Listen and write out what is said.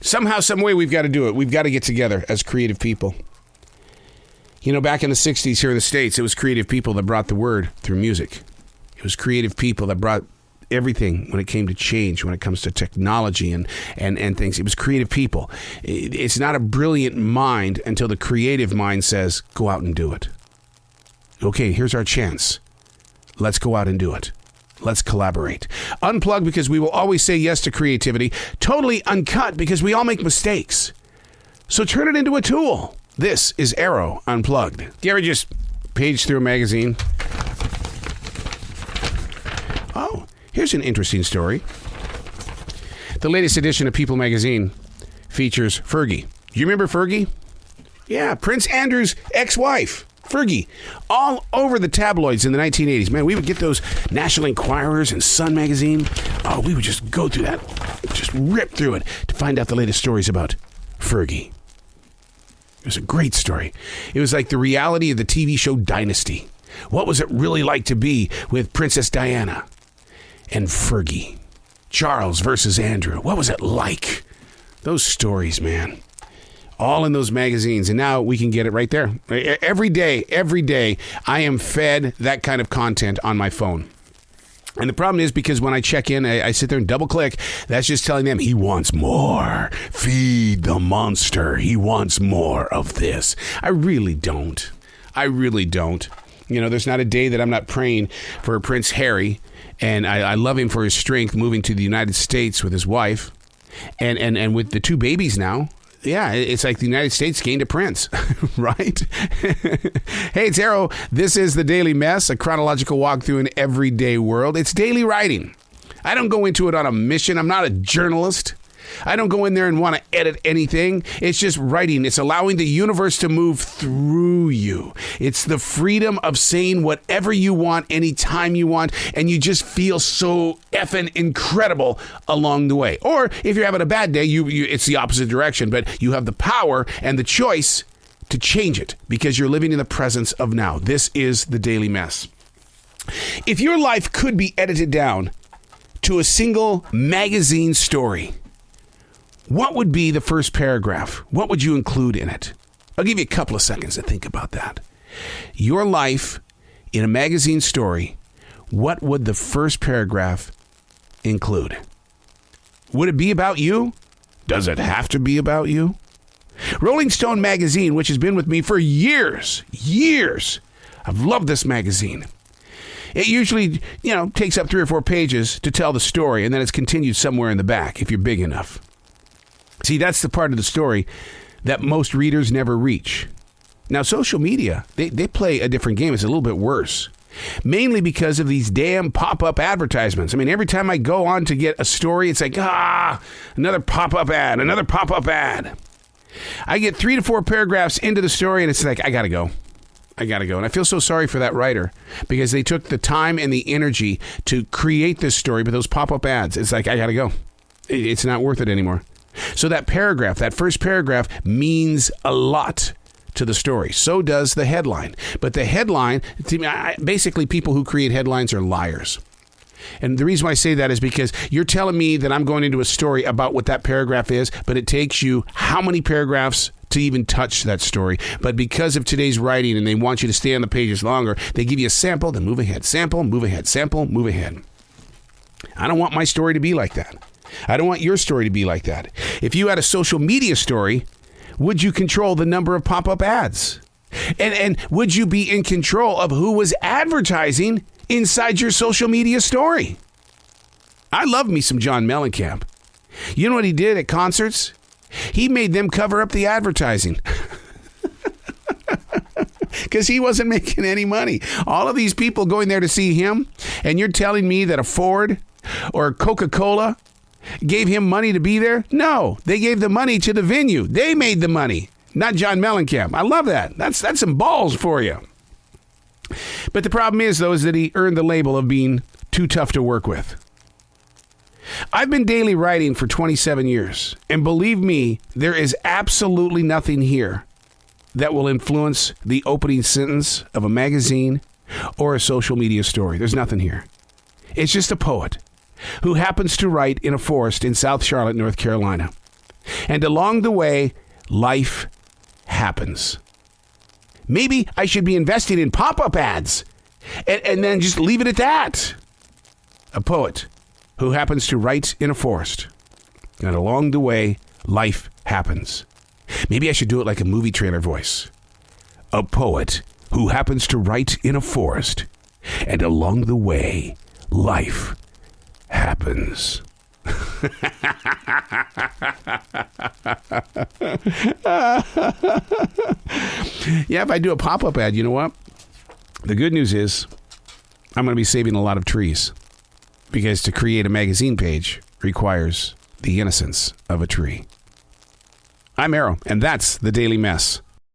Somehow, some way, we've got to do it. We've got to get together as creative people. You know, back in the 60s here in the States, it was creative people that brought the word through music. It was creative people that brought everything when it came to change, when it comes to technology and things. It was creative people. It's not a brilliant mind until the creative mind says, go out and do it. Okay, here's our chance. Let's go out and do it. Let's collaborate. Unplugged, because we will always say yes to creativity. Totally uncut, because we all make mistakes. So turn it into a tool. This is Arroe Unplugged. Do you ever just page through a magazine? Oh, here's an interesting story. The latest edition of People magazine features Fergie. Do you remember Fergie? Yeah, Prince Andrew's ex-wife. Fergie, all over the tabloids in the 1980s. Man, we would get those National Enquirers and Sun magazine. Oh, we would just go through that, just rip through it to find out the latest stories about Fergie. It was a great story. It was like the reality of the TV show Dynasty. What was it really like to be with Princess Diana and Fergie? Charles versus Andrew. What was it like? Those stories, man. All in those magazines, and now we can get it right there. Every day, I am fed that kind of content on my phone. And the problem is, because when I check in, I sit there and double click. That's just telling them he wants more. Feed the monster. He wants more of this. I really don't. You know, there's not a day that I'm not praying for Prince Harry, and I love him for his strength moving to the United States with his wife, and with the two babies now. Yeah, it's like the United States gained a prince, right? Hey, it's Arroe. This is The Daily Mess, a chronological walk through an everyday world. It's daily writing. I don't go into it on a mission. I'm not a journalist. I don't go in there and want to edit anything. It's just writing. It's allowing the universe to move through you. It's the freedom of saying whatever you want, anytime you want, and you just feel so effing incredible along the way. Or if you're having a bad day, it's the opposite direction, but you have the power and the choice to change it because you're living in the presence of now. This is The Daily Mess. If your life could be edited down to a single magazine story, what would be the first paragraph? What would you include in it? I'll give you a couple of seconds to think about that. Your life in a magazine story, what would the first paragraph include? Would it be about you? Does it have to be about you? Rolling Stone magazine, which has been with me for years. I've loved this magazine. It usually, takes up 3 or 4 pages to tell the story, and then it's continued somewhere in the back if you're big enough. See, that's the part of the story that most readers never reach. Now, social media, they play a different game. It's a little bit worse. Mainly because of these damn pop-up advertisements. I mean, every time I go on to get a story, it's like, another pop-up ad. I get 3 to 4 paragraphs into the story, and it's like, I gotta go. And I feel so sorry for that writer because they took the time and the energy to create this story, but those pop-up ads, it's like, I gotta go. It's not worth it anymore. So that first paragraph means a lot to the story. So does the headline. But the headline, basically people who create headlines are liars. And the reason why I say that is because you're telling me that I'm going into a story about what that paragraph is, but it takes you how many paragraphs to even touch that story. But because of today's writing and they want you to stay on the pages longer, they give you a sample, then move ahead, sample, move ahead, sample, move ahead. I don't want my story to be like that. I don't want your story to be like that. If you had a social media story, would you control the number of pop-up ads? And would you be in control of who was advertising inside your social media story? I love me some John Mellencamp. You know what he did at concerts? He made them cover up the advertising. Because he wasn't making any money. All of these people going there to see him, and you're telling me that a Ford or Coca-Cola gave him money to be there? No, they gave the money to the venue. They made the money, not John Mellencamp. I love that. That's some balls for you. But the problem is, though, is that he earned the label of being too tough to work with. I've been daily writing for 27 years, and believe me, there is absolutely nothing here that will influence the opening sentence of a magazine or a social media story. There's nothing here. It's just a poet who happens to write in a forest in South Charlotte, North Carolina. And along the way, life happens. Maybe I should be investing in pop-up ads and then just leave it at that. A poet who happens to write in a forest. And along the way, life happens. Maybe I should do it like a movie trailer voice. A poet who happens to write in a forest. And along the way, life happens. Yeah, if I do a pop-up ad, you know what? The good news is I'm going to be saving a lot of trees, because to create a magazine page requires the innocence of a tree. I'm Arroe, and that's the Daily Mess.